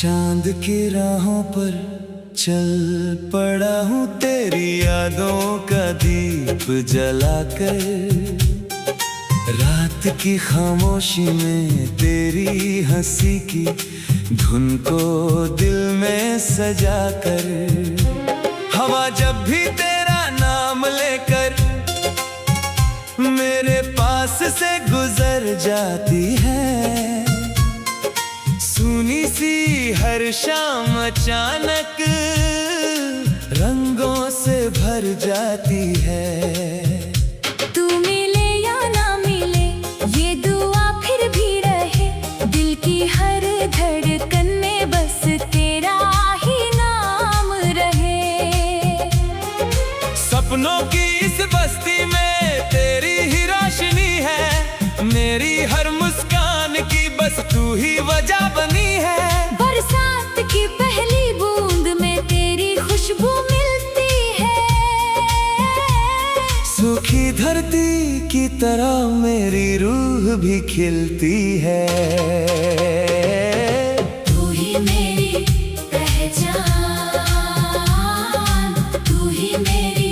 चांद की राहों पर चल पड़ा हूँ, तेरी यादों का दीप जलाकर। रात की खामोशी में तेरी हंसी की धुन को दिल में सजाकर। हवा जब भी तेरा नाम लेकर मेरे पास से गुजर जाती है, सूनी सी हर शाम अचानक रंगों से भर जाती है। तू मिले या ना मिले ये दुआ फिर भी रहे, दिल की हर धड़कन में बस तेरा ही नाम रहे। सपनों की इस बस्ती में तेरी ही रोशनी है, मेरी हर मुस्कान की बस तू ही वजह बनी है। बरसात की पहली बूंद में तेरी खुशबू मिलती है, सूखी धरती की तरह मेरी रूह भी खिलती है। तू ही मेरी पहचान, तू ही मेरी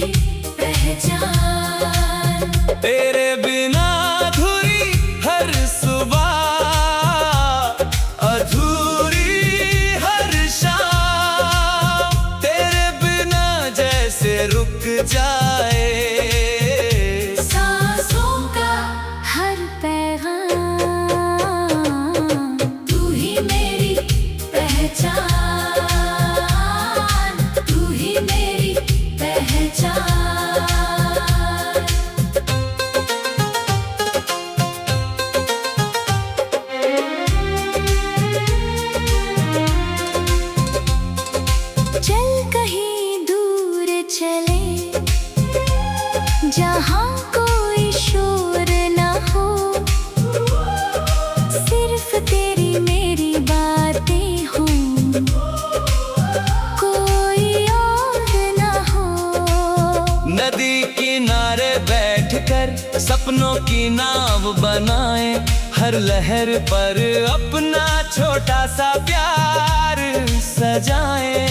पहचान। तेरे बिना अधूरी हर सुबह, अधूरी हर शाम, तेरे बिना जैसे रुक जाए सांसों का हर पैगाम। तू ही मेरी पहचान, तू ही मेरी पहचान। चल कहीं दूर चले जहाँ कोई शोर ना हो, सिर्फ तेरी मेरी बातें हों, कोई और ना हो। नदी किनारे बैठकर सपनों की नाव बनाए, हर लहर पर अपना छोटा सा प्यार सजाए।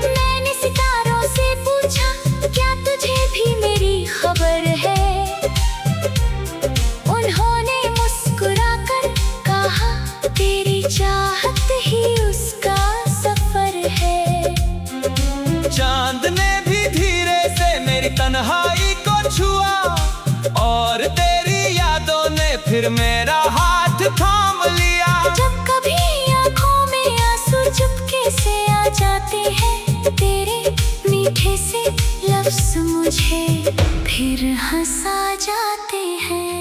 मैंने सितारों से पूछा क्या तुझे भी मेरी खबर है, उन्होंने मुस्कुराकर कहा तेरी चाहत ही उसका सफर है। चांद ने भी धीरे से मेरी तन्हाई को छुआ, और तेरी यादों ने फिर मेरा हाथ थाम लिया। जब कभी आँखों में आंसू चुपके से आ जाते हैं, तेरे मीठे से लफ्ज़ मुझे फिर हंसा जाते हैं।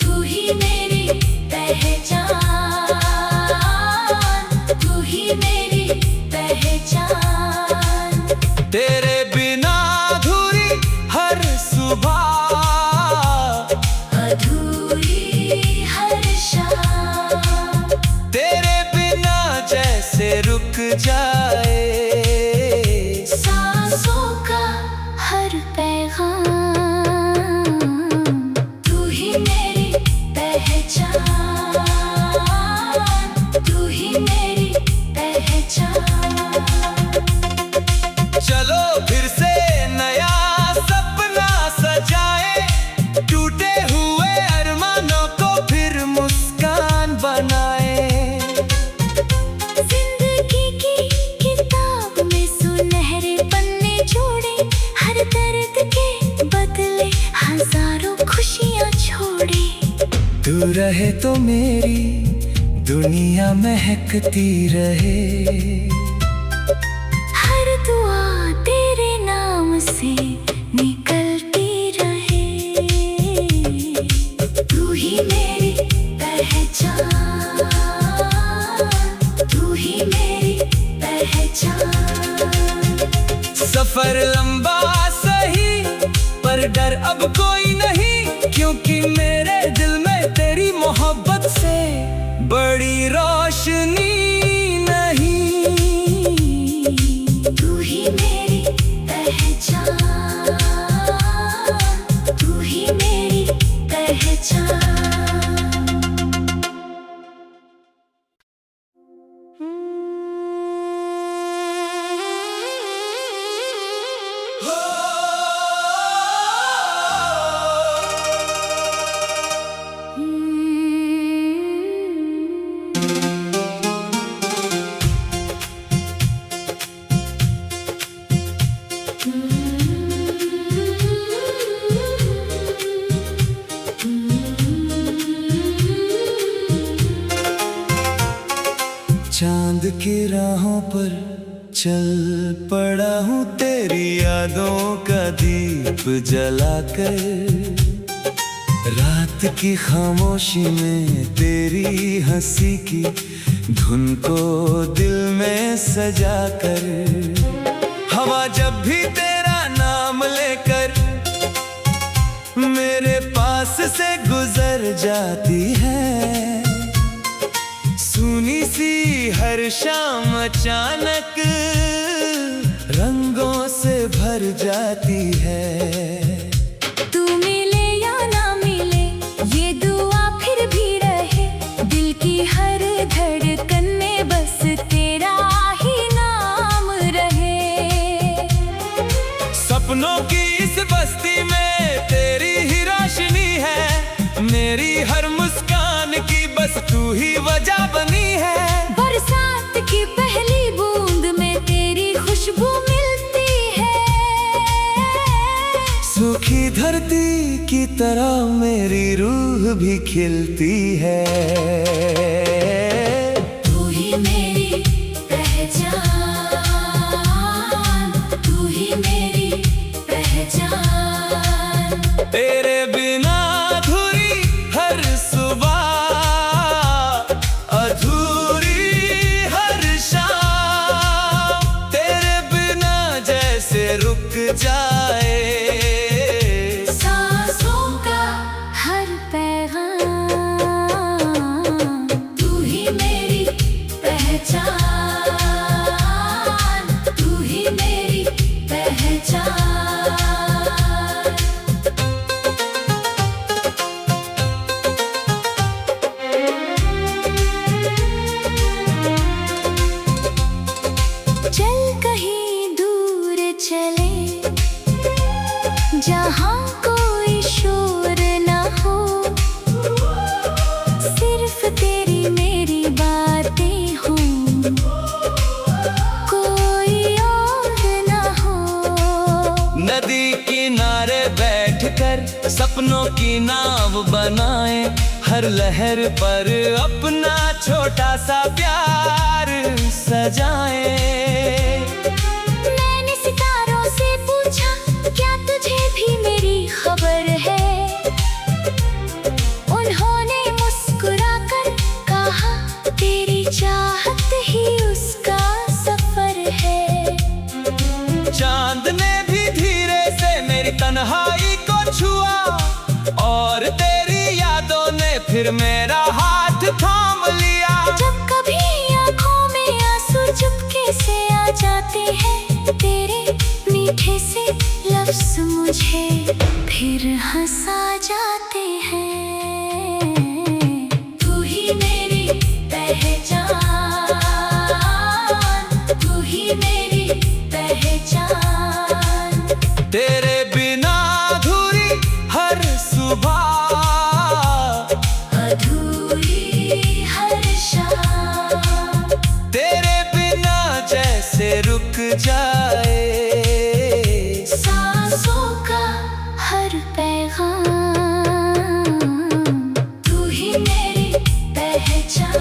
तू ही मेरी पहचान, तू ही मेरी पहचान। तेरे बिना अधूरी हर सुबह, अधूरी हर शाम, तेरे बिना जैसे रुक जाए सांसों का हर पैगाम। तू ही मेरी पहचान, तू ही मेरी पहचान। चलो फिर से नया सपना सजाए, टूटे हुए अरमानों को फिर मुस्कान बनाए। जिंदगी की किताब में सुनहरे पन्ने जोड़े, हर दर्द के बदले हजारों खुशियाँ छोड़े। तू रहे तो मेरी दुनिया महकती रहे, हर दुआ तेरे नाम से निकलती रहे। तू ही मेरी पहचान, तू ही मेरी पहचान। सफर लंबा सही पर डर अब कोई नहीं, क्योंकि मेरे दिल में तेरी मोहब्बत से बड़ी रोशनी नहीं। तू ही मेरी पहचान, तू ही मेरी पहचान। चांद की राहों पर चल पड़ा हूँ तेरी यादों का दीप जलाकर। रात की खामोशी में तेरी हंसी की धुन को दिल में सजाकर। हवा जब भी तेरा नाम लेकर मेरे पास से गुजर जाती है, सूनी सी हर शाम अचानक रंगों से भर जाती है। तू मिले या ना मिले ये दुआ फिर भी रहे, दिल की हर धड़कन में बस तेरा ही नाम रहे। सपनों की इस बस्ती में तेरी ही रोशनी है, मेरी हर मुस्कान की बस तू ही वजह बनी है। बरसात की पहली बूंद में तेरी खुशबू मिलती है, सूखी धरती की तरह मेरी रूह भी खिलती है। तू ही मेरी पहचान, तू ही मेरी पहचान। तेरे बिना अधूरी हर सुबह, अधूरी हर शाम, तेरे बिना जैसे रुक जाए सांसों का हर पैगाम। तू ही मेरी पहचान, तू ही मेरी पहचान। चल कहीं दूर चले जहाँ कोई शोर ना हो, सिर्फ तेरी मेरी बातें हों, कोई और ना हो। नदी किनारे बैठकर सपनों की नाव बनाए, हर लहर पर अपना छोटा सा प्यार सजाए। मैंने सितारों से पूछा क्या तुझे भी मेरी खबर है, उन्होंने मुस्कुराकर कहा तेरी चाहत ही उसका सफर है। चांद ने भी धीरे से मेरी तन्हाई को छुआ, और तेरी यादों ने फिर मेरा हाथ थाम लिया। जब कभी आँखों में आंसू चुपके से आ जाते हैं, तेरे मीठे से लफ्ज़ मुझे फिर हंसा जाते हैं। तू ही मेरी पहचान, तू ही मेरी पहचान। तेरे बिना अधूरी हर सुबह, अधूरी हर शाम, तेरे बिना जैसे रुक जाए सांसों का हर पैगाम। तू ही मेरी पहचान,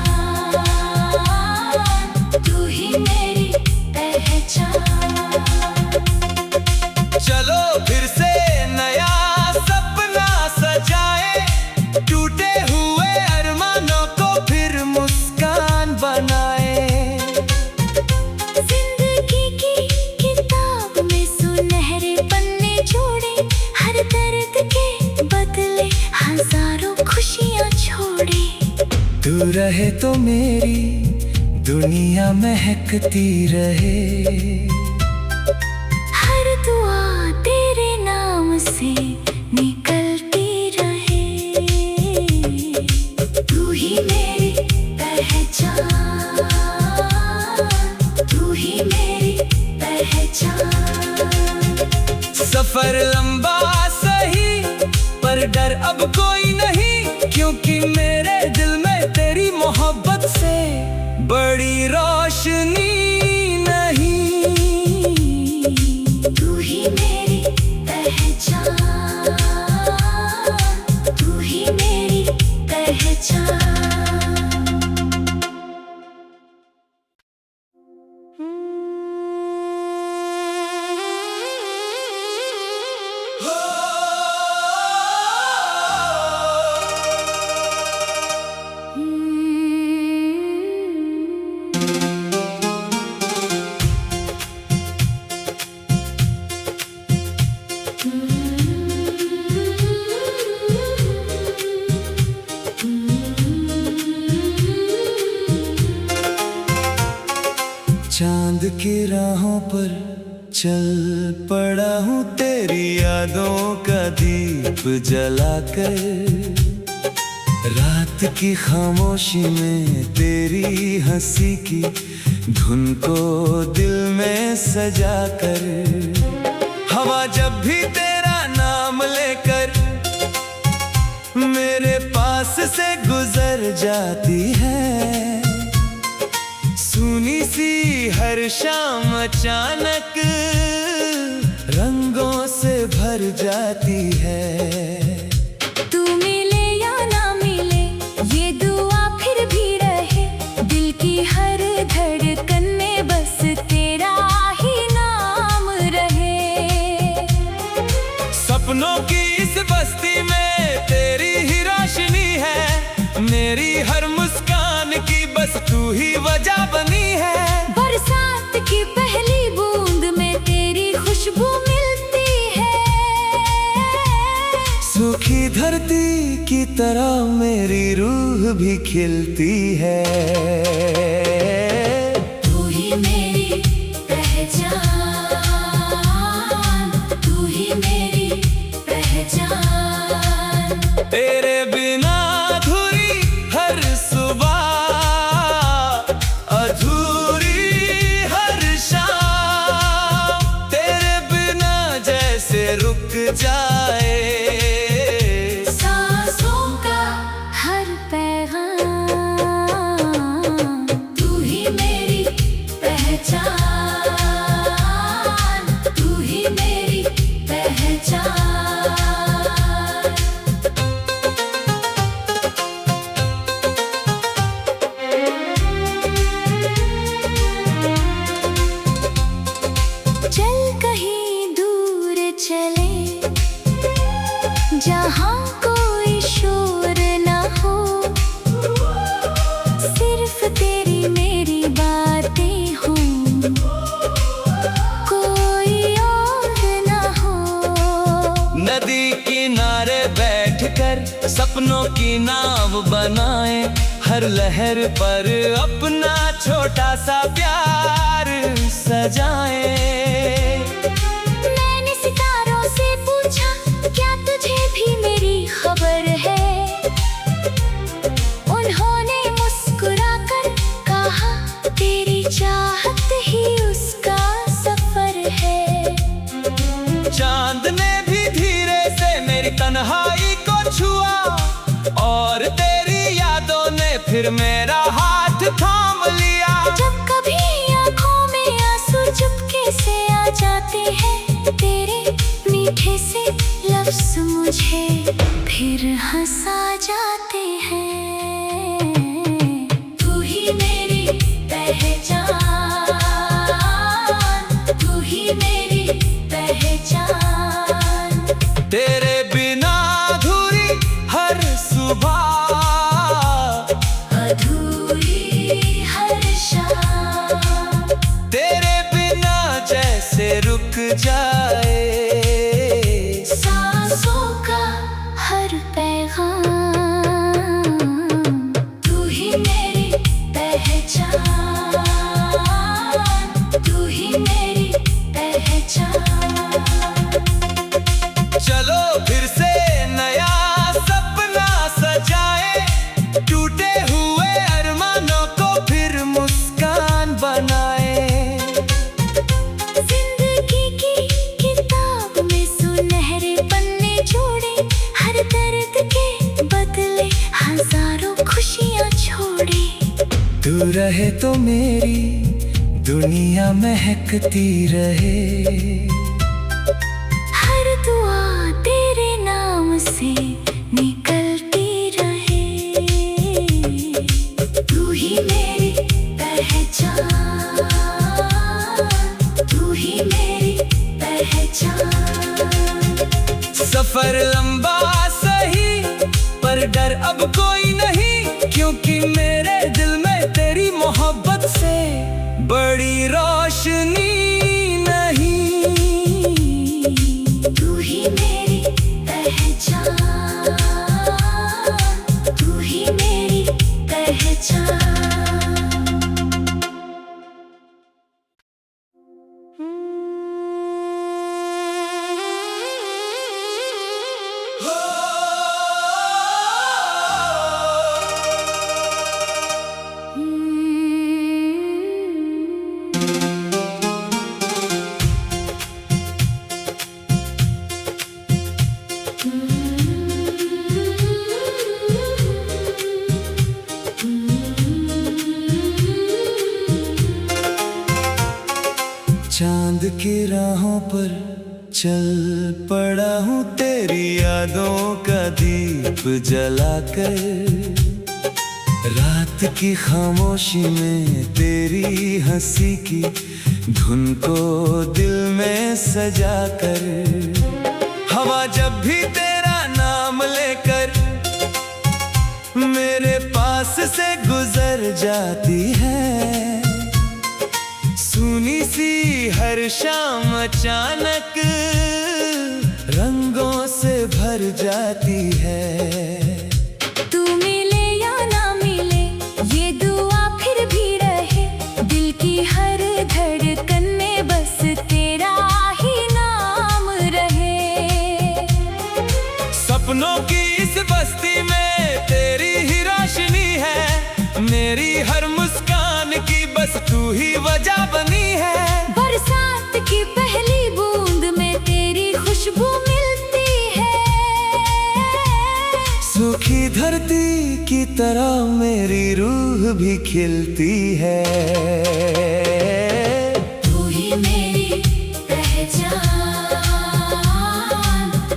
तू ही मेरी पहचान। चलो फिर से नया सपना सजाए, टूटे हुए अरमानों को फिर मुस्कान बनाए। जिंदगी की किताब में सुनहरे पन्ने जोड़े, हर दर्द के बदले हजारों खुशियाँ छोड़े। तू रहे तो मेरी दुनिया महकती रहे, हर दुआ तेरे नाम से निकलती रहे। तू ही मेरी पहचान, तू ही मेरी पहचान। सफर लंबा सही पर डर अब कोई नहीं, क्योंकि मेरे दिल में तेरी मोहब्बत से बड़ी रोशनी नहीं। तू ही मेरी पहचान, तू ही मेरी पहचान। चांद की राहों पर चल पड़ा हूँ, तेरी यादों का दीप जलाकर। रात की खामोशी में तेरी हंसी की धुन को दिल में सजाकर। हवा जब भी तेरा नाम लेकर मेरे पास से गुजर जाती है, सुनी सी हर शाम अचानक रंगों से भर जाती है। तू मिले या ना मिले ये दुआ फिर भी रहे, दिल की हर धड़कन में बस तेरा ही नाम रहे। सपनों की इस बस्ती में तेरी ही रोशनी है, मेरी हर मुस्कान की बस तू ही वजह बनी है। बरसात की पहली बूंद में तेरी खुशबू मिलती है, सूखी धरती की तरह मेरी रूह भी खिलती है। तू ही मेरी पहचान, तू ही मेरी पहचान। तेरे बिना अधूरी हर सुबह, अधूरी हर शाम, तेरे बिना जैसे रुक जाए सांसों का हर पैगाम। तू ही मेरी पहचान, तू ही मेरी पहचान। चल कहीं दूर चले, जहाँ कोई शोर ना हो, सिर्फ तेरी मेरी बातें हों, कोई और ना हो। नदी किनारे बैठकर सपनों की नाव बनाए, हर लहर पर अपना छोटा सा प्यार सजाए। मैंने सितारों से पूछा क्या तुझे भी मेरी खबर है, उन्होंने मुस्कुराकर कहा तेरी चाहत ही उसका सफर है। चांद ने भी धीरे से मेरी तन्हाई को छुआ, और तेरी यादों ने फिर मेरा हाथ थाम लिया। जब कभी आँखों में आंसू चुपके से आ जाते हैं, तेरे मीठे से लफ्ज़ मुझे फिर हंसा जाते हैं। तू ही मेरी पहचान, तू ही मेरी पहचान। तेरे बिना अधूरी हर सुबह, अधूरी हर शाम, तेरे बिना जैसे रुक जाए सांसों का हर पैगाम। तू ही मेरी पहचान, तू ही मेरी पहचान। चलो फिर से नया सपना सजाए, टूटे हुए अरमानों को फिर मुस्कान बनाए। जिंदगी की किताब में सुनहरे पन्ने जोड़े, हर दर्द के बदले हजारों खुशियाँ छोड़े। तू रहे तो मेरी दुनिया महकती रहे, हर दुआ तेरे नाम से निकलती रहे। तू ही मेरी पहचान, तू ही मेरी पहचान। सफर लंबा सही पर डर अब कोई नहीं, क्योंकि मेरे दिल में तेरी मोहब्बत से बड़ी रोशनी नहीं। तू ही मेरी पहचान, तू ही मेरी पहचान। चांद की राहों पर चल पड़ा हूँ, तेरी यादों का दीप जलाकर। रात की खामोशी में तेरी हंसी की धुन को दिल में सजाकर। हवा जब भी तेरा नाम लेकर मेरे पास से गुजर जाती है, सुनी सी हर शाम अचानक रंगों से भर जाती है। तू मिले या ना मिले ये दुआ फिर भी रहे, दिल की हर धड़कन में बस तेरा ही नाम रहे। सपनों की इस बस्ती में तेरी ही रोशनी है, मेरी हर मुस्कान की बस तू ही वजह बनी है। बरसात की पहली बूंद में तेरी खुशबू मिलती है, सूखी धरती की तरह मेरी रूह भी खिलती है। तू ही मेरी पहचान,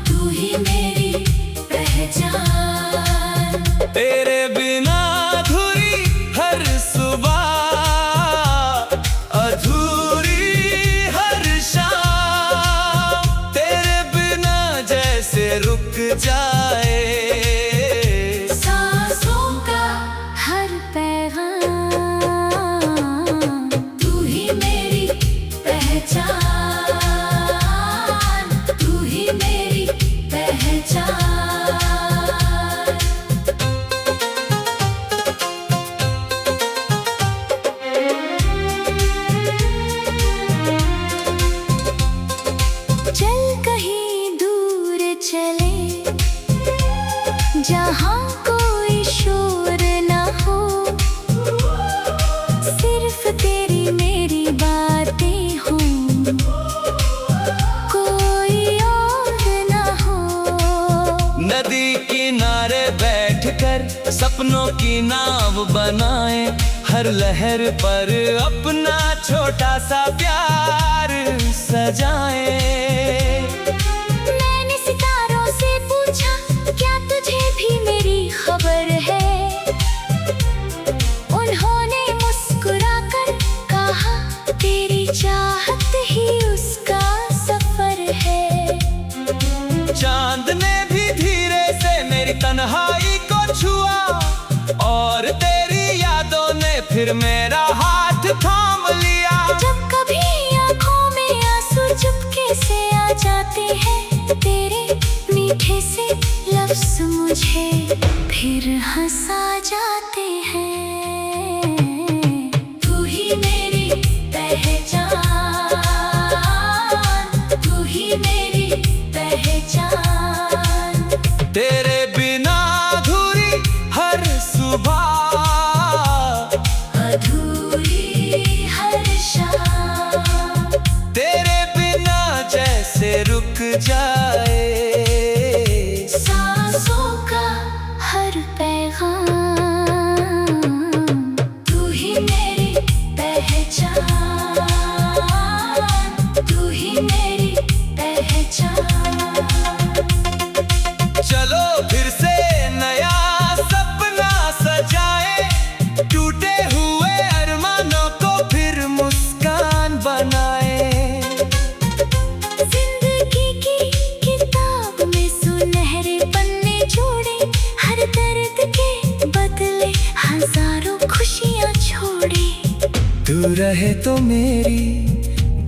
तू ही मेरी पहचान। तेरे बिना अधूरी हर सुबह, अधूरी हर शाम, तेरे बिना जैसे रुक जाए सांसों का हर पैगाम। तू ही मेरी पहचान, तू ही मेरी पहचान। चल कहीं दूर चले, जहाँ कोई शोर ना हो, सिर्फ तेरी मेरी बातें हों, कोई और ना हो। नदी किनारे बैठकर सपनों की नाव बनाए, हर लहर पर अपना छोटा सा प्यार सजाए। मैंने सितारों से पूछा क्या तुझे भी मेरी खबर है, उन्होंने मुस्कुराकर कहा तेरी चाहत ही उसका सफर है। चांद ने भी धीरे से मेरी तन्हाई को छुआ, और तेरी यादों ने फिर मेरा हाथ थाम लिया। जब कभी आँखों में आंसू चुपके से आ जाते हैं, तेरे मीठे से लफ्ज़ मुझे फिर हंसा जाते हैं। तू ही मेरी पहचान, तू ही मेरी पहचान। तेरे बिना अधूरी हर सुबह, अधूरी हर शाम, तेरे बिना जैसे रुक जाए सांसों का हर पैगाम। तू ही मेरी पहचान, तू ही मेरी पहचान। चलो फिर से नया सपना सजाए, टूटे हुए अरमानों को फिर मुस्कान बनाए। जिंदगी की किताब में सुनहरे पन्ने जोड़े, हर दर्द के बदले हजारों खुशियाँ छोड़े। तू रहे तो मेरी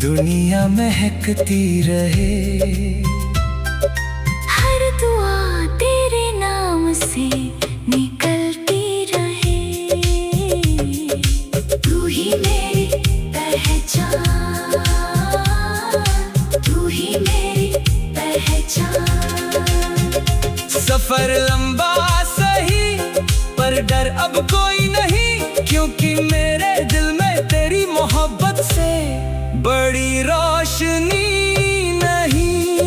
दुनिया महकती रहे, हर दुआ तेरे नाम से निकलती रहे। तू ही मेरी पहचान, तू ही मेरी पहचान। सफर लंबा सही पर डर अब कोई नहीं, क्योंकि मेरे दिल में तेरी मोहब्बत से बड़ी रोशनी नहीं।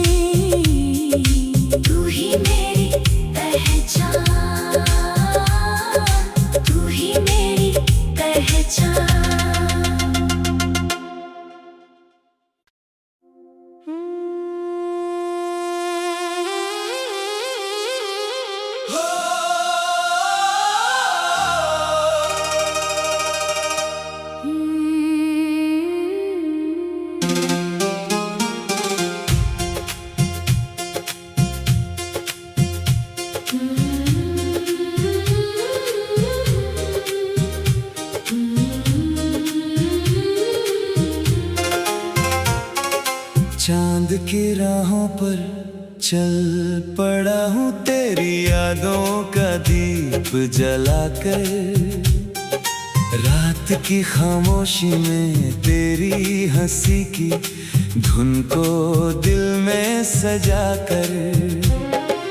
तू ही मेरी पहचान, तू ही मेरी पहचान। चांद की राहों पर चल पड़ा हूँ, तेरी यादों का दीप जलाकर। रात की खामोशी में तेरी हंसी की धुन को दिल में सजाकर।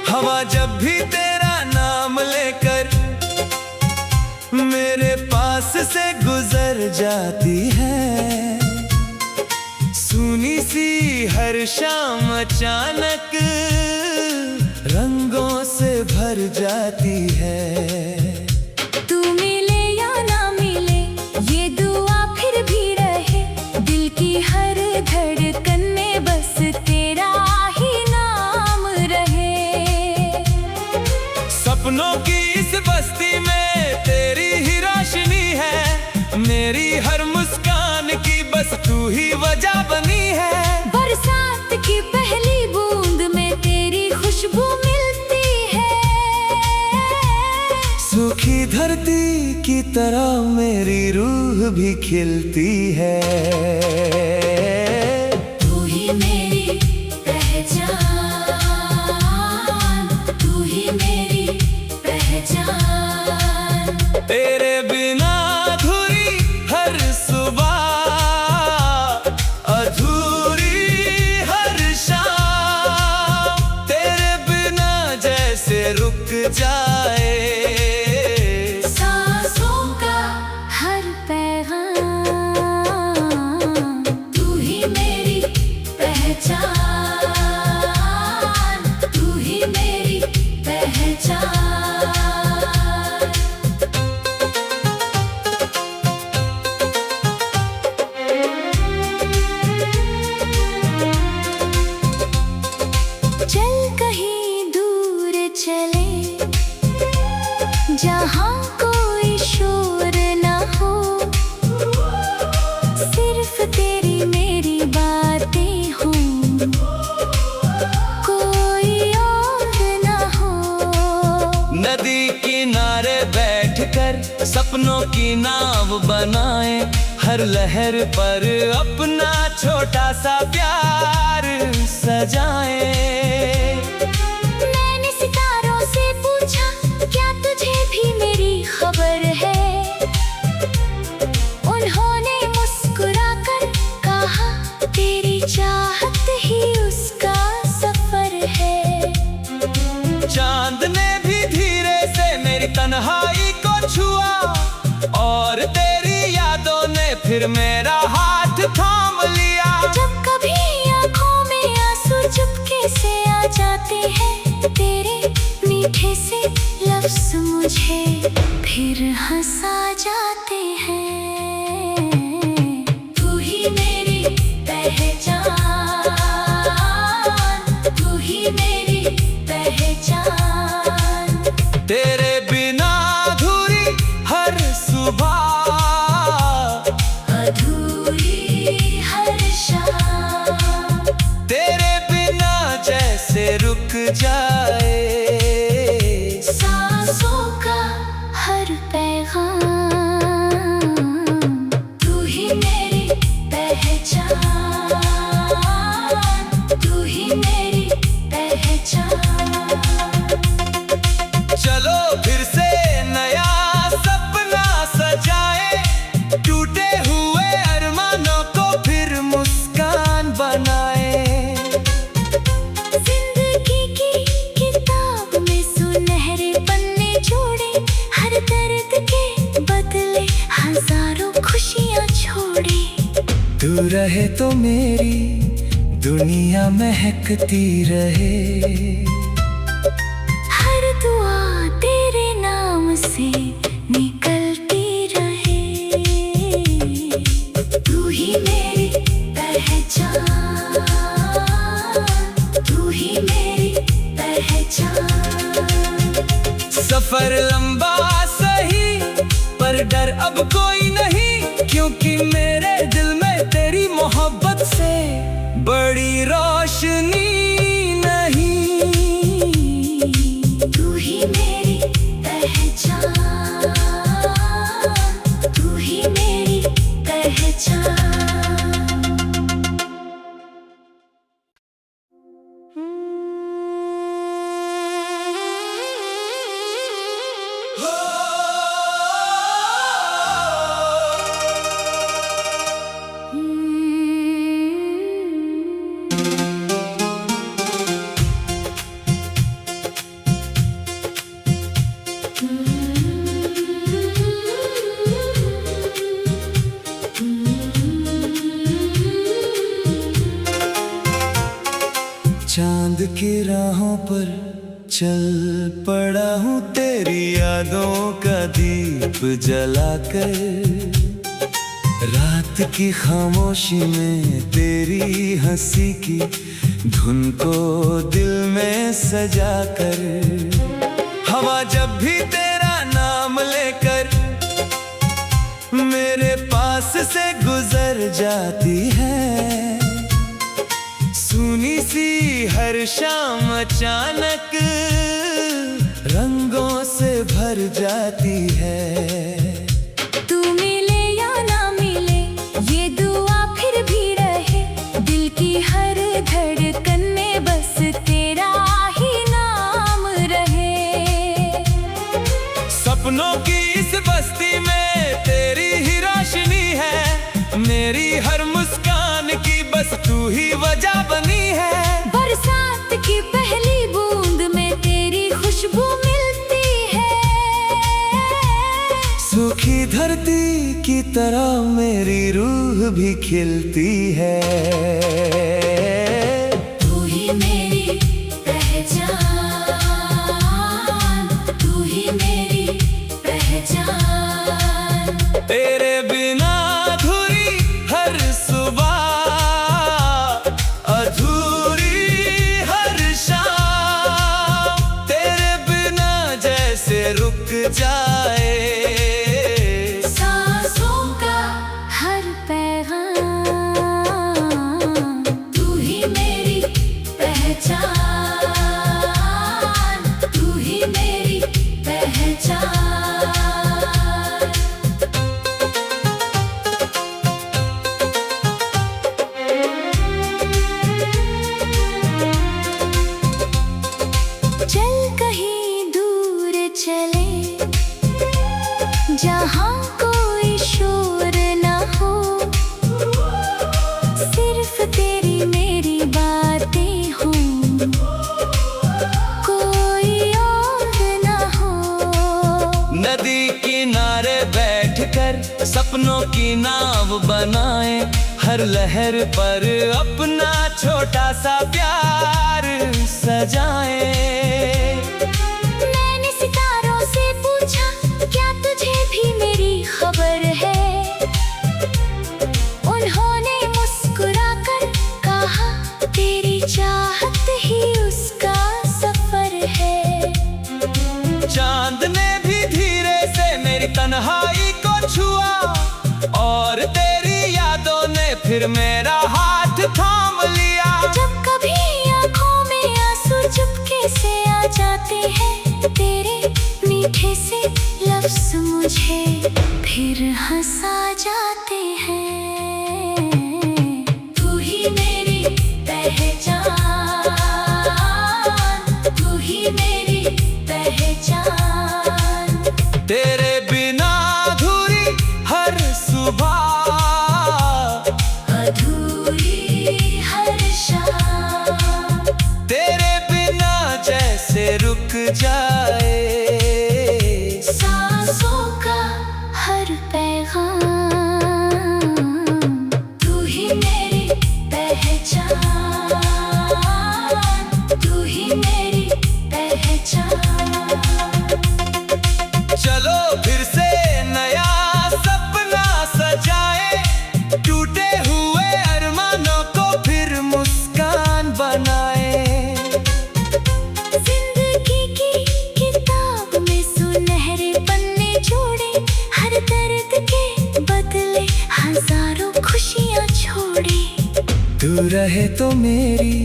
हवा जब भी तेरा नाम लेकर मेरे पास से गुजर जाती है, सुनी सी हर शाम अचानक रंगों से भर जाती है। तू मिले या ना मिले ये दुआ फिर भी रहे, दिल की हर धड़कन में बस तेरा ही नाम रहे। सपनों की इस बस्ती में तेरी ही रोशनी है, मेरी हर मुस्कान की बस तू ही वजह बनी है। बरसात की पहली बूंद में तेरी खुशबू मिलती है, सूखी धरती की तरह मेरी रूह भी खिलती है। तू ही मेरी पहचान, तू ही मेरी पहचान। तेरे बिना अधूरी हर सुबह, अधूरी हर शाम, तेरे बिना जैसे रुक जाए सांसों का हर पैगाम। तू ही मेरी पहचान, तू ही मेरी पहचान। चल कहीं दूर चले, जहाँ कोई शोर ना हो, सिर्फ तेरी मेरी बातें हों, कोई और ना हो। नदी किनारे बैठकर सपनों की नाव बनाए, हर लहर पर अपना छोटा सा प्यार सजाए। मैंने सितारों से पूछा क्या तुझे भी मेरी खबर है, उन्होंने मुस्कुराकर कहा तेरी चाहत ही उसका सफर है। चांद ने भी धीरे से मेरी तन्हाई को छुआ, और तेरी यादों ने फिर मेरा हाथ थाम लिया। जब कभी आँखों में आंसू चुपके से आ जाते हैं, तेरे मीठे से लफ्ज़ मुझे फिर हंसा जाते हैं। तू ही मेरी पहचान, तू ही मेरी पहचान। तेरे बिना अधूरी हर सुबह, अधूरी हर शाम, तेरे बिना जैसे रुक जाए सांसों का हर पैगाम। तू ही मेरी पहचान, तू ही मेरी पहचान। चलो फिर से नया सपना सजाए, टूटे हुए अरमानों को फिर मुस्कान बनाए। जिंदगी की किताब में सुनहरे पन्ने जोड़े, हर दर्द के बदले हजारों खुशियाँ छोड़े। तू रहे तो मेरी दुनिया महकती रहे, हर दुआ तेरे नाम से निकलती रहे। तू ही मेरी पहचान, तू ही मेरी पहचान। सफर लंबा सही पर डर अब कोई नहीं, क्योंकि मेरे दिल में तेरी मोहब्बत से बड़ी रोशनी की राहों पर चल पड़ा हूँ, तेरी यादों का दीप जलाकर। रात की खामोशी में तेरी हंसी की धुन को दिल में सजा कर। हवा जब भी तेरा नाम लेकर मेरे पास से गुजर जाती है, सुनी सी हर शाम अचानक रंगों से भर जाती है। तू मिले या ना मिले ये दुआ फिर भी रहे, दिल की हर धड़कन में बस तेरा ही नाम रहे। सपनों की इस बस्ती में तेरी ही रोशनी है, मेरी हर मुस्कान की बस तू ही वजह बनी है। बरसात की पहली बूंद में तेरी खुशबू मिलती है, सूखी धरती की तरह मेरी रूह भी खिलती है। तू ही मेरी पहचान, तू ही मेरी पहचान। तेरे बिना अधूरी हर सुबह, अधूरी हर शाम, तेरे बिना जैसे रुक जाए सांसों का हर पैगाम। तू ही मेरी पहचान, तू ही मेरी पहचान। चल कहीं दूर चले, जहाँ कोई शोर ना हो, सिर्फ तेरी मेरी बातें हों, कोई और ना हो। नदी किनारे बैठकर सपनों की नाव बनाए, हर लहर पर अपना छोटा सा प्यार सजाए। मैंने सितारों से पूछा क्या तुझे भी मेरी खबर है, उन्होंने मुस्कुराकर कहा तेरी चाहत ही उसका सफर है। चांद ने भी धीरे से मेरी तन्हाई को छुआ, और तेरी यादों ने फिर मेरा हाथ थाम लिया। जब कभी आँखों में आंसू चुपके से आ जाते हैं, तेरे मीठे से लफ्ज़ मुझे फिर हंसा जाते हैं। तू ही मेरी पहचान, तू ही मेरी पहचान। तेरे बिना अधूरी हर सुबह, अधूरी हर शाम, तेरे बिना जैसे रुक जाए सांसों का हर पैगाम। तू ही मेरी पहचान, तू ही मेरी पहचान। चलो फिर से नया सपना सजाए, टूटे हुए अरमानों को फिर मुस्कान बनाए। जिंदगी की किताब में सुनहरे पन्ने जोड़े, हर दर्द के बदले हजारों खुशियाँ छोड़े। तू रहे तो मेरी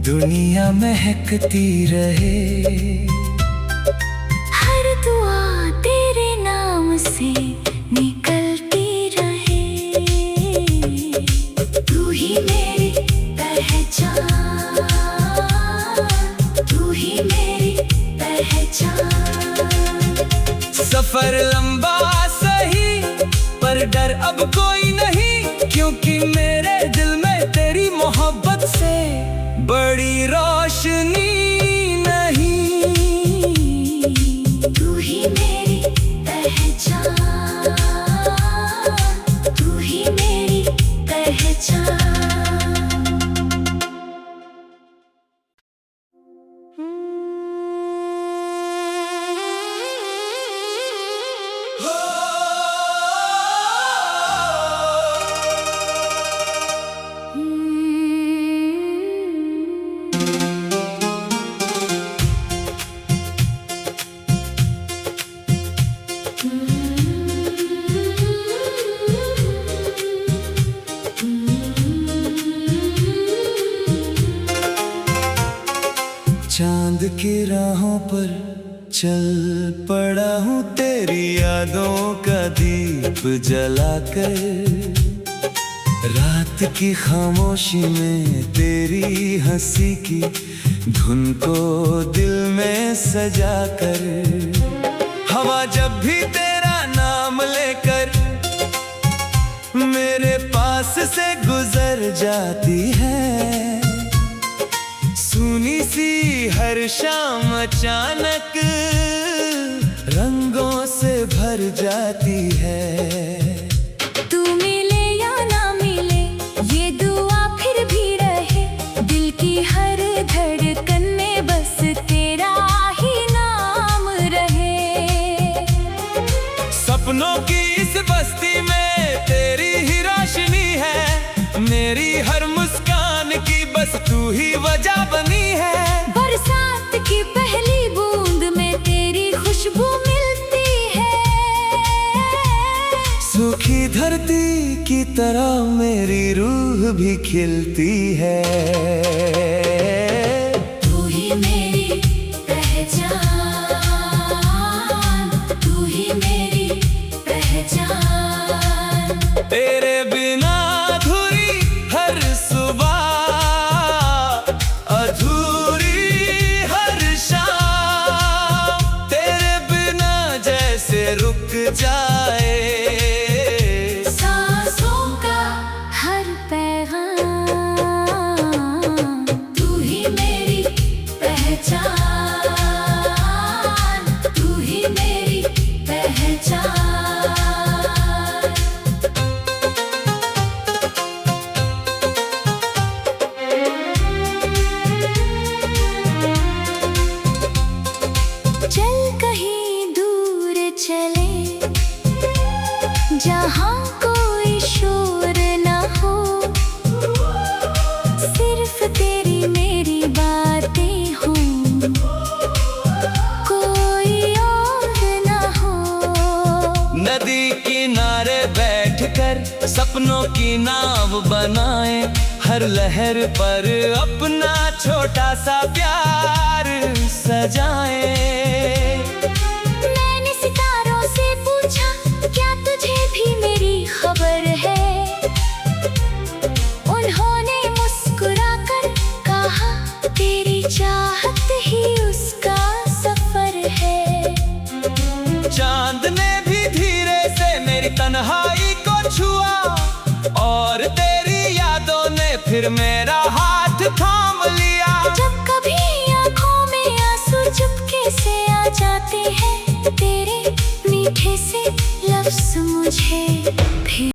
दुनिया महकती रहे, हर दुआ तेरे नाम से निकलती रहे। तू ही मेरी पहचान, तू ही मेरी पहचान। सफर लंबा सही पर डर अब कोई नहीं, क्योंकि मेरे दिल में तेरी मोहब्बत से बड़ी रोशनी की राहों पर चल पड़ा हूँ, तेरी यादों का दीप जलाकर। रात की खामोशी में तेरी हंसी की धुन को दिल में सजा कर। हवा जब भी तेरा नाम लेकर मेरे पास से गुजर जाती है, सुनी सी हर शाम अचानक रंगों से भर जाती है। तू मिले या ना मिले ये दुआ फिर भी रहे, दिल की हर धड़कन में बस तेरा ही नाम रहे। सपनों की इस बस्ती में तेरी ही रोशनी है, मेरी हर मुस्कान की बस तू ही वजह बनी है। बरसात की पहली बूंद में तेरी खुशबू मिलती है, सूखी धरती की तरह मेरी रूह भी खिलती है। तू ही मेरी पहचान, तू ही मेरी पहचान। तेरे बिना अधूरी हर सुबह, अधूरी हर शाम, तेरे बिना जैसे रुक जाए सांसों का हर पैगाम। तू ही मेरी पहचान, तू ही मेरी पहचान। चल कहीं दूर चले जहाँ कोई शोर ना हो, सिर्फ तेरी मेरी बातें हों, कोई और ना हो। नदी किनारे बैठकर सपनों की नाव बनाए, हर लहर पर अपना छोटा सा प्यार सजाए। मैंने सितारों से पूछा क्या तुझे भी मेरी खबर है, उन्होंने मुस्कुराकर कहा तेरी चाहत ही उसका सफर है। चांद ने भी धीरे से मेरी तन्हाई को छुआ, और तेरी यादों ने फिर मेरा हाथ थाम